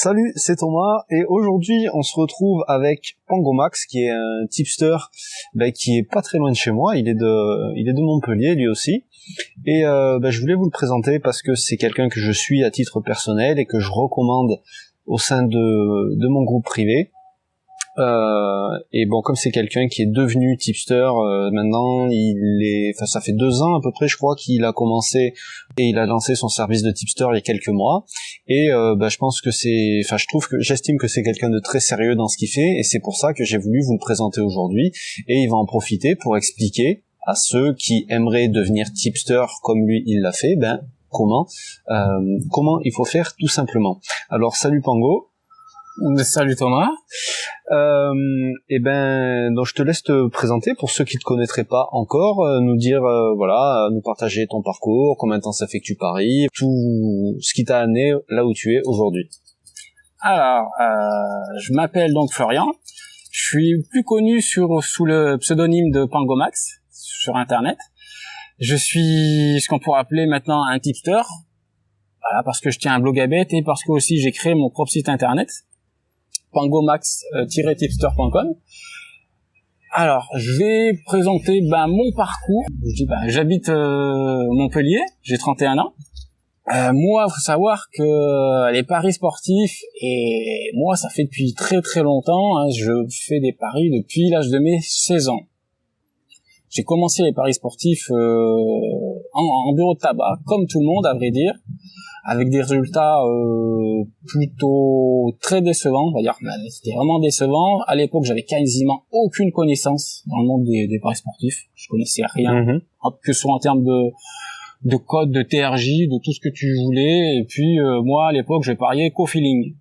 Salut, c'est Thomas et aujourd'hui on se retrouve avec Pangomax qui est un tipster qui est pas très loin de chez moi, il est de Montpellier lui aussi et je voulais vous le présenter parce que c'est quelqu'un que je suis à titre personnel et que je recommande au sein de mon groupe privé. Et bon, comme c'est quelqu'un qui est devenu tipster, maintenant ça fait 2 ans à peu près, je crois, qu'il a commencé et il a lancé son service de tipster il y a quelques mois. Et je pense que j'estime que c'est quelqu'un de très sérieux dans ce qu'il fait, et c'est pour ça que j'ai voulu vous le présenter aujourd'hui. Et il va en profiter pour expliquer à ceux qui aimeraient devenir tipster comme lui il l'a fait, comment il faut faire tout simplement. Alors salut Pango. Salut Thomas. Donc je te laisse te présenter pour ceux qui te connaîtraient pas encore, nous dire nous partager ton parcours, combien de temps ça fait que tu paries, tout ce qui t'a amené là où tu es aujourd'hui. Alors, je m'appelle donc Florian. Je suis plus connu sous le pseudonyme de Pangomax sur internet. Je suis ce qu'on pourrait appeler maintenant un tipster. Voilà, parce que je tiens un blog à bête et parce que aussi j'ai créé mon propre site internet. pangomax-tipster.com. Alors, je vais présenter mon parcours. J'habite Montpellier, j'ai 31 ans. Moi, faut savoir que les paris sportifs, et moi, ça fait depuis très très longtemps, je fais des paris depuis l'âge de mes 16 ans. J'ai commencé les paris sportifs en bureau de tabac, comme tout le monde, à vrai dire, avec des résultats plutôt très décevants, on va dire. C'était vraiment décevant. À l'époque, j'avais quasiment aucune connaissance dans le monde des paris sportifs. Je connaissais rien, que ce soit en termes de code, de TRJ, de tout ce que tu voulais. Et puis moi, à l'époque, je pariais qu'au feeling.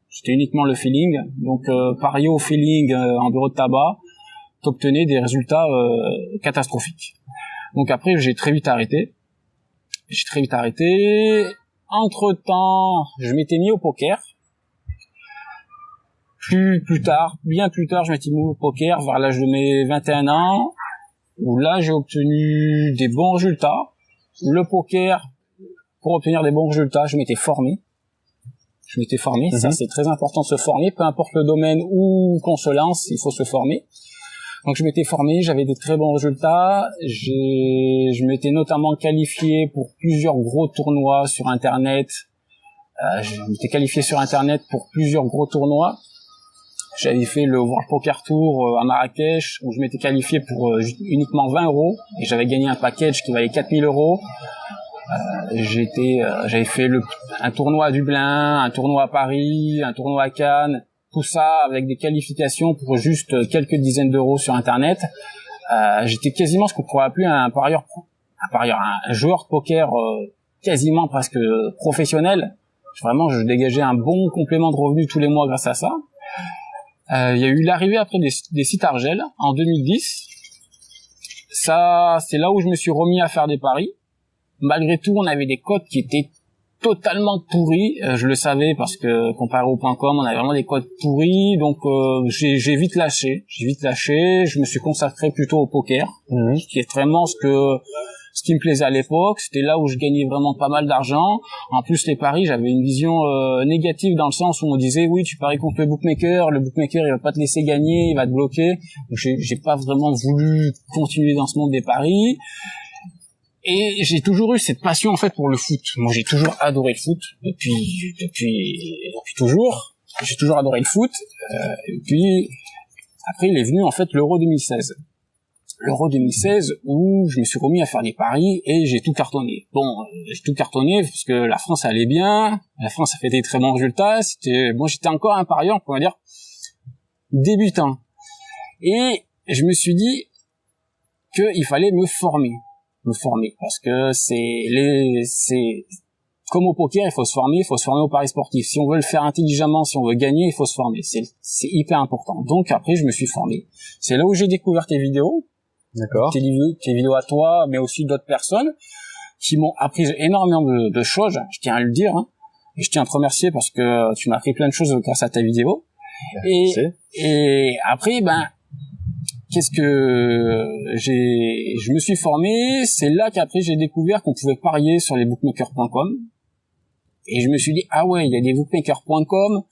C'était uniquement le feeling. Donc parier au feeling en bureau de tabac, t'obtenais des résultats catastrophiques. Donc après, j'ai très vite arrêté. Entre-temps, je m'étais mis au poker. Bien plus tard, je m'étais mis au poker vers l'âge de mes 21 ans, où là, j'ai obtenu des bons résultats. Le poker, pour obtenir des bons résultats, je m'étais formé. Ça, c'est très important de se former. Peu importe le domaine où qu'on se lance, il faut se former. Donc je m'étais formé, j'avais des très bons résultats, je m'étais notamment qualifié pour plusieurs gros tournois sur internet. J'avais fait le World Poker Tour à Marrakech, où je m'étais qualifié pour uniquement 20 € et j'avais gagné un package qui valait 4000 €. J'avais fait un tournoi à Dublin, un tournoi à Paris, un tournoi à Cannes. Tout ça avec des qualifications pour juste quelques dizaines d'euros sur internet. J'étais quasiment ce qu'on pourrait appeler un joueur de poker quasiment presque professionnel. Vraiment, je dégageais un bon complément de revenus tous les mois grâce à ça. Il y a eu l'arrivée après des sites Argel en 2010. Ça, c'est là où je me suis remis à faire des paris. Malgré tout, on avait des cotes qui étaient totalement pourri, je le savais parce que comparé au .com, on avait vraiment des codes pourris, donc j'ai vite lâché, je me suis consacré plutôt au poker, qui est vraiment ce qui me plaisait à l'époque, c'était là où je gagnais vraiment pas mal d'argent. En plus les paris, j'avais une vision négative dans le sens où on disait oui, tu paries contre le bookmaker il va pas te laisser gagner, il va te bloquer. Donc j'ai pas vraiment voulu continuer dans ce monde des paris. Et j'ai toujours eu cette passion en fait pour le foot. Moi, j'ai toujours adoré le foot depuis toujours. J'ai toujours adoré le foot. Et puis après, il est venu en fait l'Euro 2016. L'Euro 2016 où je me suis remis à faire des paris et j'ai tout cartonné. J'ai tout cartonné parce que la France allait bien. La France a fait des très bons résultats. J'étais encore un parieur, on va dire débutant. Et je me suis dit qu'il fallait me former parce que c'est comme au poker, il faut se former au paris sportif. Si on veut le faire intelligemment, si on veut gagner, il faut se former, c'est hyper important. Donc après je me suis formé, c'est là où j'ai découvert tes vidéos. D'accord. Tes vidéos à toi, mais aussi d'autres personnes qui m'ont appris énormément de choses, je tiens à le dire, et je tiens à te remercier parce que tu m'as appris plein de choses grâce à ta vidéo. Et après qu'est-ce que je me suis formé, c'est là qu'après j'ai découvert qu'on pouvait parier sur les bookmakers.com. Et je me suis dit, ah ouais, il y a des bookmakers.com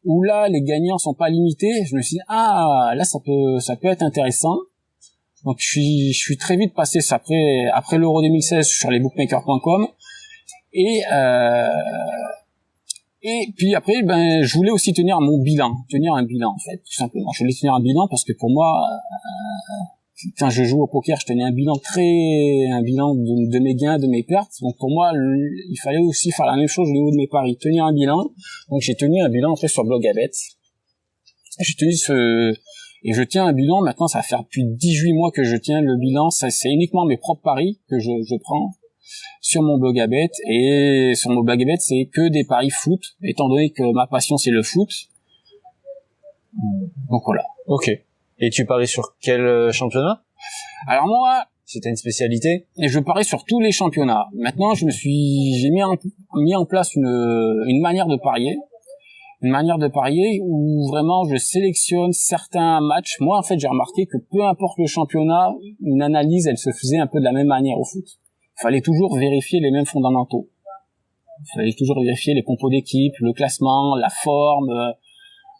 où là, les gagnants sont pas limités. Je me suis dit, ah, là, ça peut être intéressant. Donc, je suis très vite passé après l'Euro 2016 sur les bookmakers.com. Et puis après, je voulais aussi tenir un bilan en fait, tout simplement. Je voulais tenir un bilan parce que pour moi, quand je joue au poker, je tenais un bilan de mes gains, de mes pertes. Donc pour moi, il fallait aussi faire la même chose au niveau de mes paris, tenir un bilan. Donc j'ai tenu un bilan en fait sur Blogabet. Et je tiens un bilan. Maintenant, ça va faire depuis 18 mois que je tiens le bilan. Ça, c'est uniquement mes propres paris que je prends sur mon Blogabet. Et sur mon Blogabet, c'est que des paris foot, étant donné que ma passion c'est le foot. Donc voilà. Ok. Et tu paries sur quel championnat? Alors moi, c'était une spécialité? Et je parie sur tous les championnats. Maintenant, j'ai mis en place une manière de parier. Une manière de parier où vraiment je sélectionne certains matchs. Moi, en fait, j'ai remarqué que peu importe le championnat, une analyse, elle se faisait un peu de la même manière au foot. Il fallait toujours vérifier les mêmes fondamentaux. Il fallait toujours vérifier les compos d'équipe, le classement, la forme,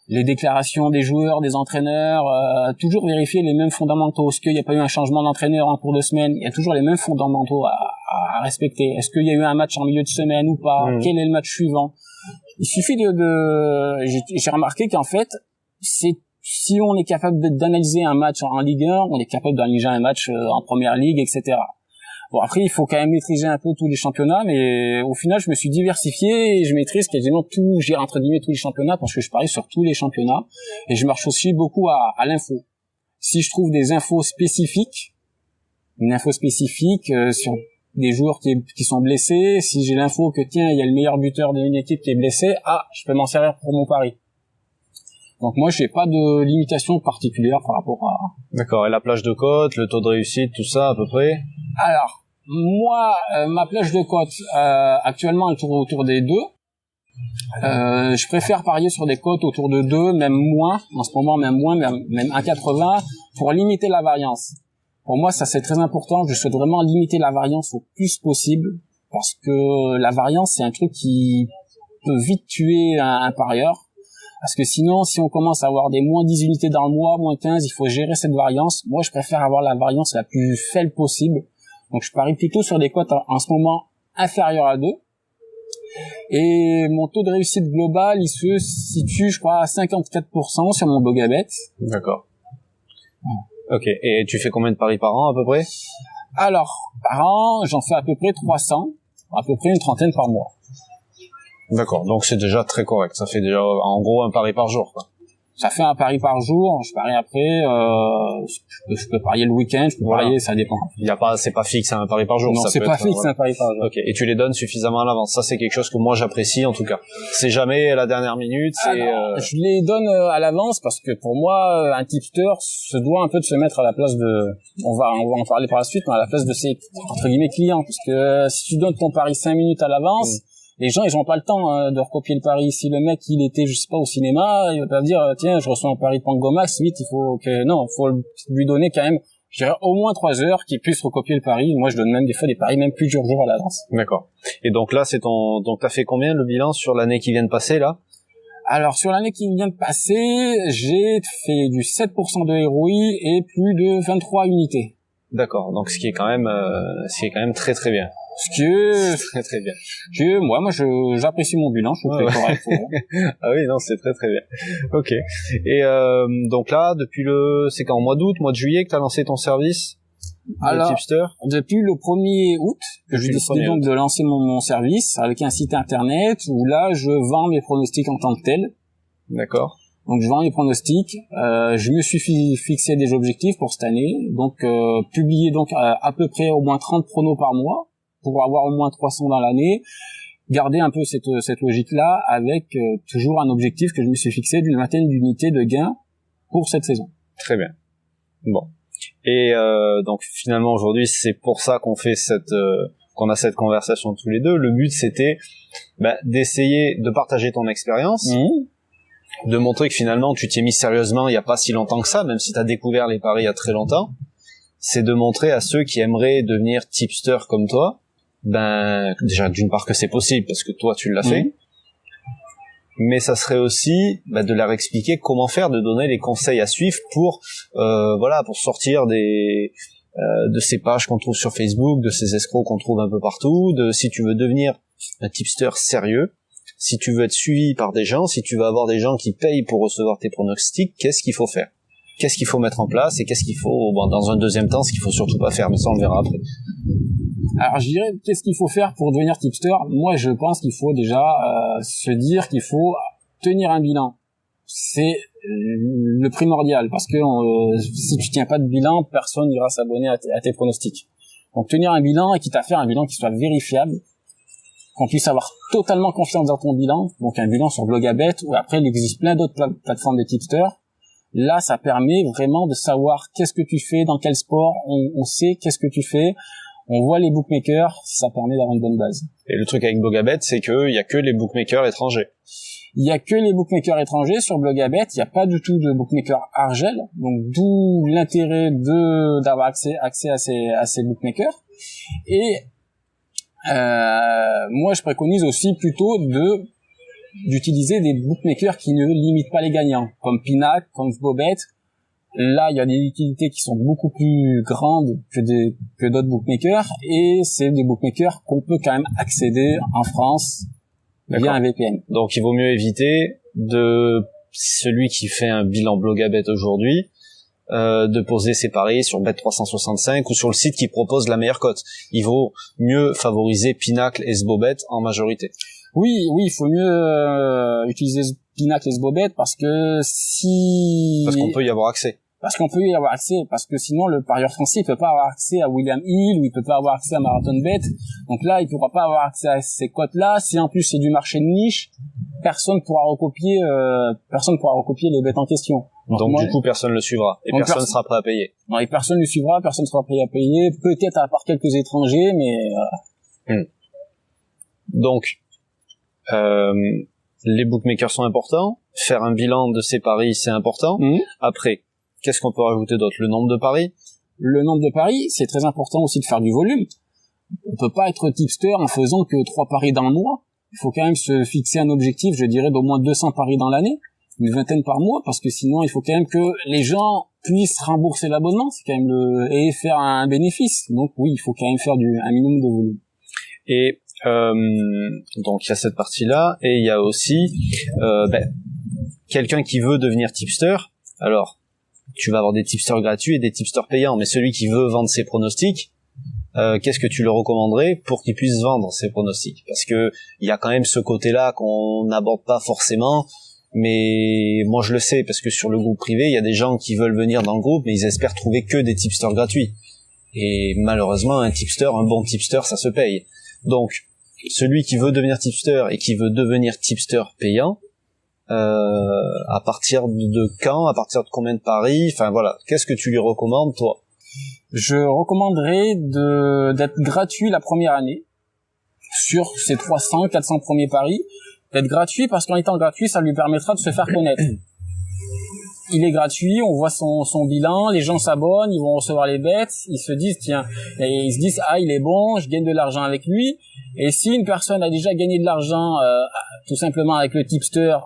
les déclarations des joueurs, des entraîneurs, toujours vérifier les mêmes fondamentaux. Est-ce qu'il n'y a pas eu un changement d'entraîneur en cours de semaine? Il y a toujours les mêmes fondamentaux à respecter. Est-ce qu'il y a eu un match en milieu de semaine ou pas? Quel est le match suivant? Il suffit j'ai remarqué qu'en fait, si on est capable d'analyser un match en Ligue 1, on est capable d'analyser un match en Première Ligue, etc. Bon, après, il faut quand même maîtriser un peu tous les championnats, mais au final, je me suis diversifié et je maîtrise quasiment tout, j'ai entre guillemets tous les championnats parce que je parie sur tous les championnats et je marche aussi beaucoup à l'info. Si je trouve des infos spécifiques, sur des joueurs qui sont blessés, si j'ai l'info que tiens, il y a le meilleur buteur d'une équipe qui est blessé, je peux m'en servir pour mon pari. Donc moi, j'ai pas de limitation particulière par rapport à... D'accord. Et la plage de cote, le taux de réussite, tout ça à peu près? Alors, moi, ma plage de cote, actuellement, elle tourne autour des 2. Je préfère parier sur des cotes autour de 2, même moins, en ce moment, même 1,80 pour limiter la variance. Pour moi, ça c'est très important. Je souhaite vraiment limiter la variance au plus possible parce que la variance, c'est un truc qui peut vite tuer un parieur. Parce que sinon, si on commence à avoir des moins 10 unités dans le mois, moins 15, il faut gérer cette variance. Moi, je préfère avoir la variance la plus faible possible. Donc, je parie plutôt sur des cotes en ce moment inférieures à 2. Et mon taux de réussite global, il se situe, je crois, à 54% sur mon Blogabet. D'accord. Ok. Et tu fais combien de paris par an, à peu près? Alors, par an, j'en fais à peu près 300, à peu près une trentaine par mois. D'accord. Donc, c'est déjà très correct. Ça fait déjà, en gros, un pari par jour, quoi. Ça fait un pari par jour. Je parie après. Je peux parier le week-end. Je peux parier. Ça dépend. C'est pas fixe un pari par jour. Non, c'est pas fixe un pari par jour. Ok. Et tu les donnes suffisamment à l'avance. Ça, c'est quelque chose que moi j'apprécie en tout cas. C'est jamais à la dernière minute. Je les donne à l'avance parce que pour moi, un tipster se doit un peu de se mettre à la place de. On va en parler par la suite, mais à la place de ses entre guillemets clients. Parce que si tu donnes ton pari 5 minutes à l'avance. Les gens, ils ont pas le temps de recopier le pari. Si le mec, il était, je sais pas, au cinéma, il va pas dire, tiens, je reçois un pari de Pangomax, vite, faut lui donner quand même, je dirais, au moins 3 heures qu'il puisse recopier le pari. Moi, je donne même des fois des paris même plus jours à l'avance. D'accord. Et donc là, donc t'as fait combien le bilan sur l'année qui vient de passer, là? Alors, sur l'année qui vient de passer, j'ai fait du 7% de ROI et plus de 23 unités. D'accord. Donc, ce qui est quand même très très bien. Ce qui est très très bien. Moi, j'apprécie mon bilan, je trouve que c'est correct. Ah oui, non, c'est très très bien. Ok. Et donc là, c'est quand, mois d'août, mois de juillet que t'as lancé ton service? Alors, tipster? Depuis le 1er août, que j'ai décidé donc de lancer mon service avec un site internet où là, je vends mes pronostics en tant que tel. D'accord. Donc je vends les pronostics, je me suis fixé des objectifs pour cette année, donc publier donc à peu près au moins 30 pronos par mois pour avoir au moins 300 dans l'année, garder un peu cette logique-là avec toujours un objectif que je me suis fixé d'une vingtaine d'unités de gains pour cette saison. Très bien. Bon. Et donc finalement aujourd'hui, c'est pour ça qu'on fait qu'on a cette conversation tous les deux. Le but c'était d'essayer de partager ton expérience. De montrer que finalement tu t'y es mis sérieusement il y a pas si longtemps que ça, même si tu as découvert les paris il y a très longtemps. C'est de montrer à ceux qui aimeraient devenir tipster comme toi ben déjà d'une part que c'est possible parce que toi tu l'as fait, mais ça serait aussi de leur expliquer comment faire, de donner les conseils à suivre pour pour sortir de ces pages qu'on trouve sur Facebook, de ces escrocs qu'on trouve un peu partout, de si tu veux devenir un tipster sérieux, si tu veux être suivi par des gens, si tu veux avoir des gens qui payent pour recevoir tes pronostics, qu'est-ce qu'il faut faire? Qu'est-ce qu'il faut mettre en place et qu'est-ce qu'il faut, dans un deuxième temps, ce qu'il faut surtout pas faire, mais ça on le verra après. Alors je dirais, qu'est-ce qu'il faut faire pour devenir tipster? Moi je pense qu'il faut déjà se dire qu'il faut tenir un bilan. C'est le primordial, parce que si tu tiens pas de bilan, personne n'ira s'abonner à tes pronostics. Donc tenir un bilan, et quitte à faire un bilan qui soit vérifiable, qu'on puisse avoir totalement confiance dans ton bilan, donc un bilan sur Blogabet, ou après il existe plein d'autres plateformes de tipsters. Là, ça permet vraiment de savoir qu'est-ce que tu fais, dans quel sport, on sait qu'est-ce que tu fais, on voit les bookmakers, ça permet d'avoir une bonne base. Et le truc avec Blogabet, c'est qu'il y a que les bookmakers étrangers. Il y a que les bookmakers étrangers sur Blogabet, il n'y a pas du tout de bookmakers argel, donc d'où l'intérêt d'avoir accès à ces bookmakers. Et moi, je préconise aussi plutôt d'utiliser des bookmakers qui ne limitent pas les gagnants, comme Pinacle, comme Sbobet. Là, il y a des utilités qui sont beaucoup plus grandes que d'autres bookmakers, et c'est des bookmakers qu'on peut quand même accéder en France via un VPN. Donc, il vaut mieux éviter de celui qui fait un bilan Blogabet aujourd'hui, de poser ses paris sur Bet365 ou sur le site qui propose la meilleure cote. Il vaut mieux favoriser Pinacle et Sbobet en majorité. Oui, il faut mieux utiliser Pinacle et Sbobet parce qu'on peut y avoir accès. Parce que sinon le parieur français il peut pas avoir accès à William Hill ou il peut pas avoir accès à Marathon Bet. Donc là, il pourra pas avoir accès à ces cotes-là. Si en plus c'est du marché de niche, personne pourra recopier les bêtes en question. Donc du coup, personne le suivra et personne ne sera prêt à payer. Non, et personne le suivra, personne sera prêt à payer. Peut-être à part quelques étrangers, mais Donc les bookmakers sont importants. Faire un bilan de ses paris, c'est important. Après, qu'est-ce qu'on peut rajouter d'autre? Le nombre de paris. Le nombre de paris, c'est très important aussi de faire du volume. On peut pas être tipster en faisant que 3 paris dans le mois. Il faut quand même se fixer un objectif, je dirais, d'au moins 200 paris dans l'année, une vingtaine par mois, parce que sinon, il faut quand même que les gens puissent rembourser l'abonnement, c'est quand même et faire un bénéfice. Donc oui, il faut quand même faire un minimum de volume. Et donc il y a cette partie-là, et il y a aussi quelqu'un qui veut devenir tipster. Alors, tu vas avoir des tipsters gratuits et des tipsters payants, mais celui qui veut vendre ses pronostics, qu'est-ce que tu le recommanderais pour qu'il puisse vendre ses pronostics? Parce que il y a quand même ce côté-là qu'on n'aborde pas forcément, mais moi je le sais parce que sur le groupe privé, il y a des gens qui veulent venir dans le groupe, mais ils espèrent trouver que des tipsters gratuits. Et malheureusement, un bon tipster, ça se paye. Donc, celui qui veut devenir tipster et qui veut devenir tipster payant, à partir de quand, à partir de combien de paris, enfin voilà, qu'est-ce que tu lui recommandes toi? Je recommanderais d'être gratuit la première année sur ces 400 premiers paris, d'être gratuit parce qu'en étant gratuit, ça lui permettra de se faire connaître. Il est gratuit, on voit son bilan, les gens s'abonnent, ils vont recevoir les bêtes, ils se disent il est bon, je gagne de l'argent avec lui. Et si une personne a déjà gagné de l'argent tout simplement avec le tipster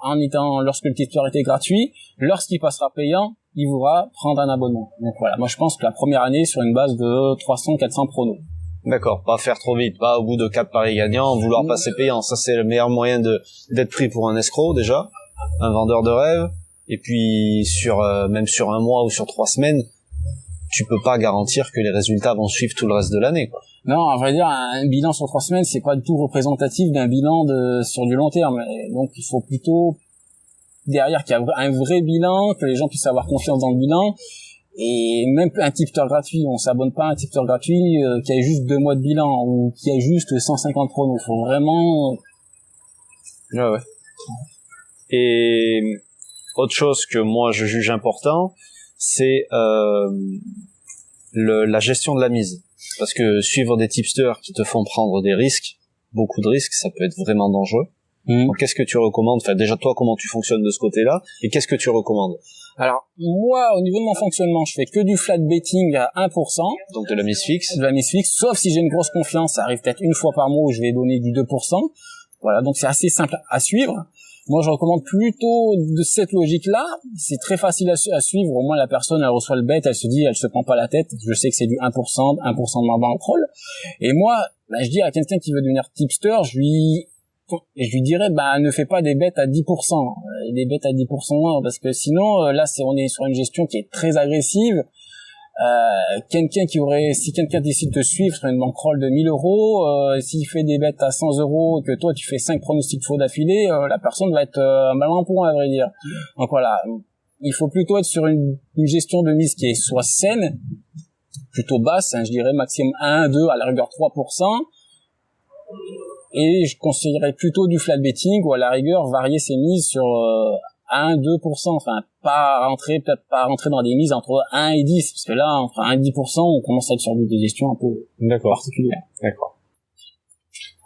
lorsque le tipster était gratuit, lorsqu'il passera payant, il voudra prendre un abonnement. Donc voilà, moi je pense que la première année sur une base de 300-400 pronos. D'accord, pas faire trop vite, pas au bout de 4 paris gagnants, vouloir passer payant. Ça c'est le meilleur moyen d'être pris pour un escroc déjà, un vendeur de rêve. Et puis même sur un mois ou sur 3 semaines, tu peux pas garantir que les résultats vont suivre tout le reste de l'année, quoi. Non, à vrai dire, un bilan sur 3 semaines, c'est pas du tout représentatif d'un bilan sur du long terme. Donc il faut plutôt derrière qu'il y a un vrai bilan, que les gens puissent avoir confiance dans le bilan. Et même un tipster gratuit, on s'abonne pas à un tipster gratuit qui a juste 2 mois de bilan ou qui a juste 150 pronos. Faut vraiment... Ouais. Et autre chose que moi je juge important, c'est la gestion de la mise. Parce que suivre des tipsters qui te font prendre des risques, beaucoup de risques, ça peut être vraiment dangereux. Donc, qu'est-ce que tu recommandes? Enfin, déjà, toi, comment tu fonctionnes de ce côté-là? Et qu'est-ce que tu recommandes? Alors, moi, au niveau de mon fonctionnement, je fais que du flat betting à 1%. Donc, de la mise fixe. De la mise fixe, sauf si j'ai une grosse confiance, ça arrive peut-être une fois par mois où je vais donner du 2%. Voilà, donc c'est assez simple à suivre. Moi, je recommande plutôt de cette logique-là. C'est très facile à suivre. Au moins, la personne, elle reçoit le bet, elle se dit, elle se prend pas la tête. Je sais que c'est du 1% de ma bankroll. Et moi, je dis à quelqu'un qui veut devenir tipster, je lui dirais, ne fais pas des bets à 10%. Des bets à 10%, parce que sinon, là, on est sur une gestion qui est très agressive. Si quelqu'un décide de te suivre sur une bankroll de 1000 euros, s'il fait des bets à 100 euros, que toi tu fais 5 pronostics faux d'affilée, la personne va être mal en point, à vrai dire. Donc voilà, il faut plutôt être sur une gestion de mise qui est soit saine, plutôt basse, je dirais maximum 1, 2, à la rigueur 3%, et je conseillerais plutôt du flat betting, ou à la rigueur varier ses mises sur 1, 2%, enfin, peut-être pas rentrer dans des mises entre 1 et 10, parce que là, entre 1 et 10%, on commence à être sur des gestions un peu particulières. D'accord.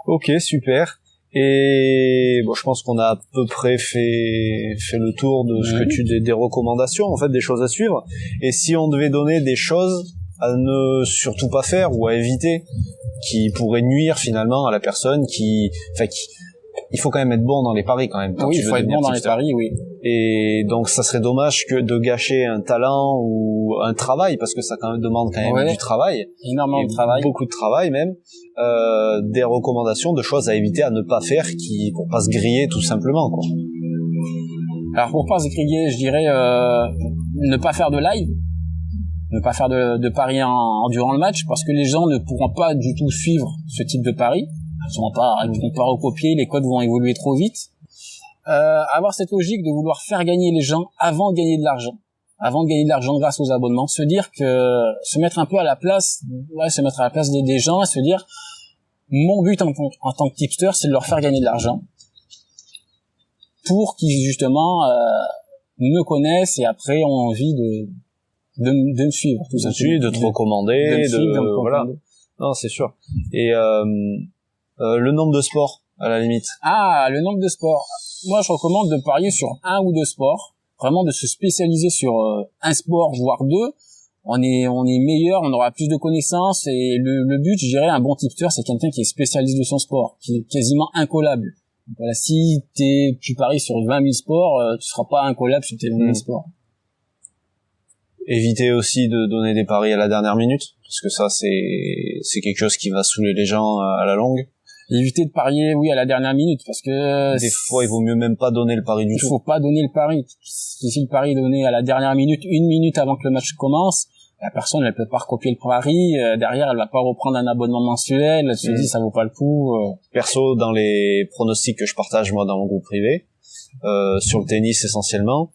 Ok, super. Et bon, je pense qu'on a à peu près fait le tour de ce que des recommandations, en fait, des choses à suivre. Et si on devait donner des choses à ne surtout pas faire ou à éviter, qui pourraient nuire finalement à la personne il faut quand même être bon dans les paris quand même. Oui, il faut être bon dans les paris, oui. Et donc ça serait dommage que de gâcher un talent ou un travail, parce que ça demande quand même du travail. Énormément de travail. Beaucoup de travail même. Des recommandations de choses à éviter, à ne pas faire, pour pas se griller tout simplement, quoi. Alors pour pas se griller, je dirais ne pas faire de live. Ne pas faire de paris durant le match, parce que les gens ne pourront pas du tout suivre ce type de pari. Ils vont pas recopier, les codes vont évoluer trop vite. Avoir cette logique de vouloir faire gagner les gens avant de gagner de l'argent grâce aux abonnements, se mettre un peu à la place, des gens, et se dire, mon but en tant que tipster, c'est de leur faire gagner de l'argent, pour qu'ils justement me connaissent et après ont envie de me suivre, tout simplement. De te recommander, voilà. Non, c'est sûr. Et le nombre de sports, à la limite. Ah, le nombre de sports. Moi, je recommande de parier sur 1 ou 2 sports. Vraiment de se spécialiser sur un sport, voire 2. On est meilleur, on aura plus de connaissances, et le but, je dirais, un bon tipster, c'est quelqu'un qui est spécialiste de son sport, qui est quasiment incollable. Donc voilà, si tu paries sur 20 000 sports, tu seras pas incollable sur tes 20 000 sports. Éviter aussi de donner des paris à la dernière minute, parce que ça, c'est quelque chose qui va saouler les gens à la longue. Éviter de parier, oui, à la dernière minute, parce que des fois, il vaut mieux même pas donner le pari du tout. Il faut pas donner le pari. Si le pari est donné à la dernière minute, 1 minute avant que le match commence, la personne, elle peut pas recopier le pari. Derrière, elle va pas reprendre un abonnement mensuel. Elle se dit, ça vaut pas le coup. Perso, dans les pronostics que je partage, moi, dans mon groupe privé, sur le tennis essentiellement,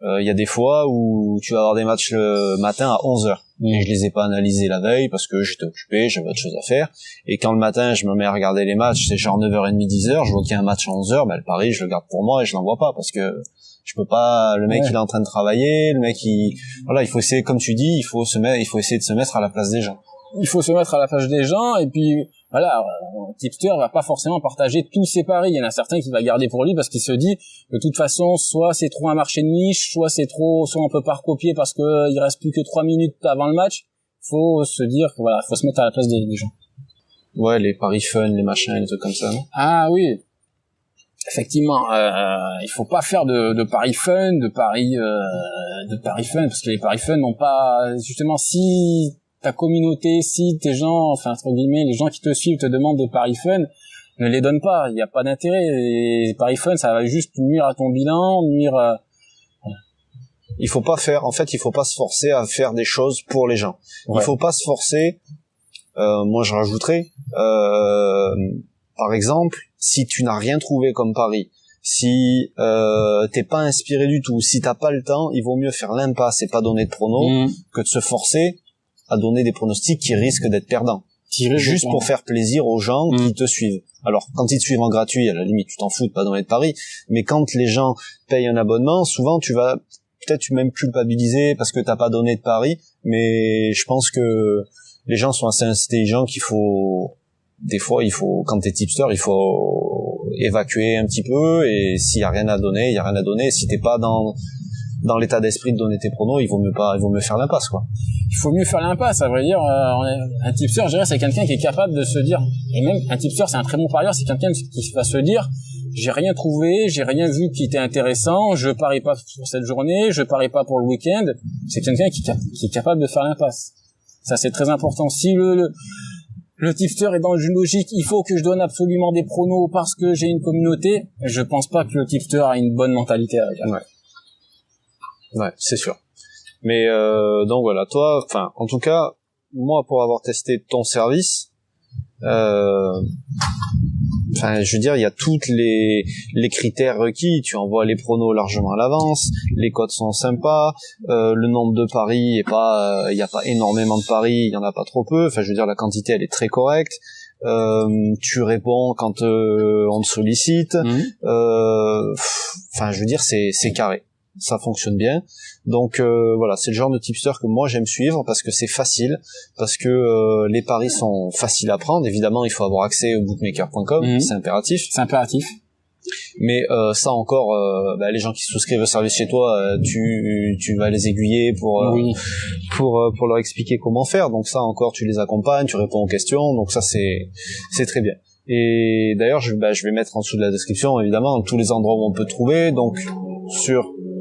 il y a des fois où tu vas avoir des matchs le matin à 11h. Et je les ai pas analysés la veille parce que j'étais occupé, j'avais autre chose à faire. Et quand le matin, je me mets à regarder les matchs, c'est genre 9h30, 10h, je vois qu'il y a un match à 11h, le pari, je le garde pour moi et je l'envoie pas parce que je peux pas, le mec, il est en train de travailler, le mec, voilà, il faut essayer, comme tu dis, il faut essayer de se mettre à la place des gens. Il faut se mettre à la place des gens, et puis, voilà, un tipster va pas forcément partager tous ses paris. Il y en a certains qui va garder pour lui parce qu'il se dit, de toute façon, soit c'est trop un marché de niche, soit on peut pas recopier parce que il reste plus que 3 minutes avant le match. Faut se dire que voilà, faut se mettre à la place des gens. Ouais, les paris fun, les machins, les trucs comme ça, non? Ah oui. Effectivement, il faut pas faire de paris fun, de paris fun, parce que les paris fun n'ont pas, justement, si ta communauté, si tes gens, enfin, entre guillemets, les gens qui te suivent te demandent des paris fun, ne les donne pas, il n'y a pas d'intérêt. Les paris fun, ça va juste nuire à ton bilan, Il faut pas se forcer à faire des choses pour les gens. Ouais. Il faut pas se forcer, moi je rajouterais, par exemple, si tu n'as rien trouvé comme pari, si t'es pas inspiré du tout, si t'as pas le temps, il vaut mieux faire l'impasse et pas donner de pronos que de se forcer à donner des pronostics qui risquent d'être perdants. Juste pour faire plaisir aux gens qui te suivent. Alors, quand ils te suivent en gratuit, à la limite, tu t'en fous de pas donner de paris, mais quand les gens payent un abonnement, souvent tu vas peut-être même culpabiliser parce que t'as pas donné de paris, mais je pense que les gens sont assez intelligents des fois, quand t'es tipster, il faut évacuer un petit peu, et s'il y a rien à donner, il y a rien à donner. Si t'es pas dans l'état d'esprit de donner tes pronos, il vaut mieux faire l'impasse, quoi. Il faut mieux faire l'impasse, à vrai dire. Un tipster, je dirais, c'est quelqu'un qui est capable de se dire, et même un tipster, c'est un très bon parieur, c'est quelqu'un qui va se dire, j'ai rien trouvé, j'ai rien vu qui était intéressant, je parie pas pour cette journée, je parie pas pour le week-end. C'est quelqu'un qui est capable de faire l'impasse. Ça, c'est très important. Si le tipster est dans une logique, il faut que je donne absolument des pronos parce que j'ai une communauté, je pense pas que le tipster a une bonne mentalité. Ouais, c'est sûr. Mais donc voilà, toi, enfin, en tout cas, moi, pour avoir testé ton service, enfin, je veux dire, il y a toutes les critères requis. Tu envoies les pronos largement à l'avance, les codes sont sympas, le nombre de paris est pas, il y a pas énormément de paris, il y en a pas trop peu. Enfin, je veux dire, la quantité, elle est très correcte. Tu réponds quand on te sollicite. Enfin, je veux dire, c'est carré. Ça fonctionne bien. Donc voilà, c'est le genre de tipster que moi j'aime suivre parce que c'est facile, parce que les paris sont faciles à prendre. Évidemment, il faut avoir accès au bookmaker.com, c'est impératif. C'est impératif. Mais ça encore, les gens qui souscrivent au service chez toi, tu vas les aiguiller pour leur expliquer comment faire. Donc ça encore, tu les accompagnes, tu réponds aux questions. Donc ça c'est très bien. Et d'ailleurs, je vais mettre en dessous de la description évidemment tous les endroits où on peut trouver. Donc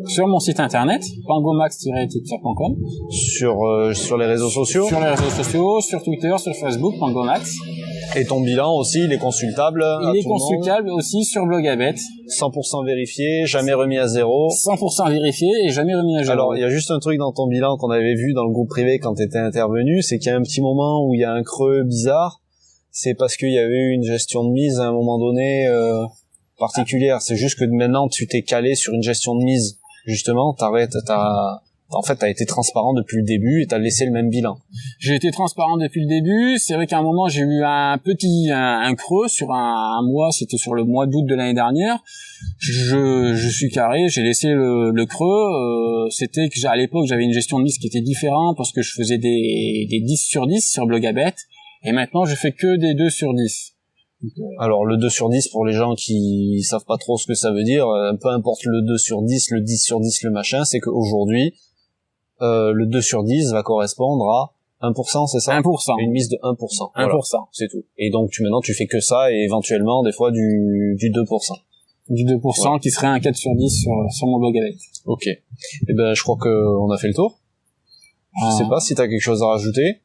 sur mon site internet, pangomax-tipster.com. Sur les réseaux sociaux. Sur les réseaux sociaux, sur Twitter, sur Facebook, pangomax. Et ton bilan aussi, il est consultable. Il est consultable aussi sur Blogabet. 100% vérifié, jamais remis à zéro. 100% vérifié et jamais remis à zéro. Alors, il y a juste un truc dans ton bilan qu'on avait vu dans le groupe privé quand t'étais intervenu, c'est qu'il y a un petit moment où il y a un creux bizarre. C'est parce qu'il y avait eu une gestion de mise à un moment donné particulière. C'est juste que maintenant tu t'es calé sur une gestion de mise. Justement, t'as été transparent depuis le début et t'as laissé le même bilan. J'ai été transparent depuis le début. C'est vrai qu'à un moment, j'ai eu un creux sur un mois. C'était sur le mois d'août de l'année dernière. Je suis carré. J'ai laissé le creux. C'était que à l'époque, j'avais une gestion de mise qui était différente parce que je faisais des 10 sur 10 sur Blogabet. Et maintenant, je fais que des 2 sur 10. Donc, alors, le 2 sur 10, pour les gens qui savent pas trop ce que ça veut dire, peu importe le 2 sur 10, le 10 sur 10, le machin, c'est qu'aujourd'hui, le 2 sur 10 va correspondre à 1%, c'est ça? 1%. Une mise de 1%. 1%. Voilà, c'est tout. Et donc, maintenant, tu fais que ça et éventuellement, des fois, du 2%. Du 2%, voilà. Qui serait un 4 sur 10 sur mon Blogabet. Ok. Eh ben, je crois qu'on a fait le tour. Je sais pas si t'as quelque chose à rajouter.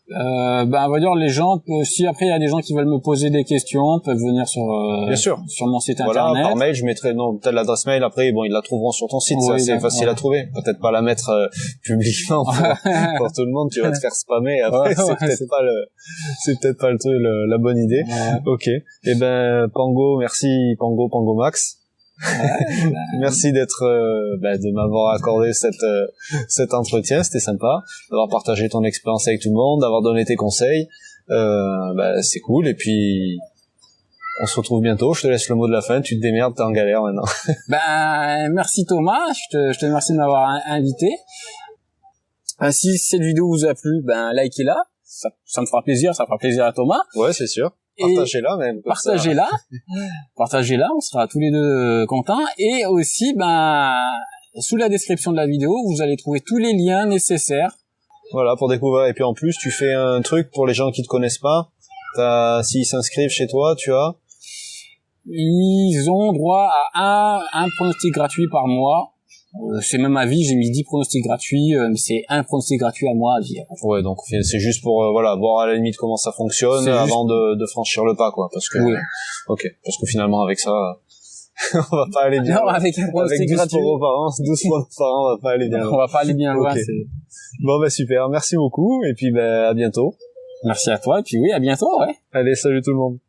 On va dire les gens, si après il y a des gens qui veulent me poser des questions, peuvent venir sur bien sûr sur mon site voilà, internet. Par mail, je mettrai peut-être l'adresse mail après, bon ils la trouveront sur ton site, oui, c'est facile à trouver. Peut-être pas la mettre publiquement pour tout le monde, tu vas te faire spammer après, c'est peut-être pas le truc, la bonne idée. Ouais. OK. Eh ben Pango, merci Pango Max. Merci de m'avoir accordé cet entretien, c'était sympa d'avoir partagé ton expérience avec tout le monde, d'avoir donné tes conseils. C'est cool, et puis on se retrouve bientôt. Je te laisse le mot de la fin, tu te démerdes, t'es en galère maintenant. Merci Thomas, je te remercie de m'avoir invité. Si cette vidéo vous a plu, likez-la, ça me fera plaisir, ça fera plaisir à Thomas. Ouais, c'est sûr. Partagez-la même. Partagez-la, on sera tous les deux contents. Et aussi, sous la description de la vidéo, vous allez trouver tous les liens nécessaires. Voilà, pour découvrir. Et puis en plus, tu fais un truc pour les gens qui te connaissent pas. S'ils s'inscrivent chez toi, ils ont droit à un pronostic gratuit par mois. C'est même à vie, j'ai mis 10 pronostics gratuits, mais c'est un pronostic gratuit à moi à vie. Ouais, donc c'est juste pour voir à la limite comment ça fonctionne avant de franchir le pas, quoi, parce que oui. OK, parce que finalement avec ça on va pas aller bien. Non, avec un pronostic gratuit 12 euros par an, on va pas aller bien. On va pas aller bien loin, okay. Bon super, merci beaucoup et puis à bientôt. Merci à toi et puis oui, à bientôt, ouais. Allez, salut tout le monde.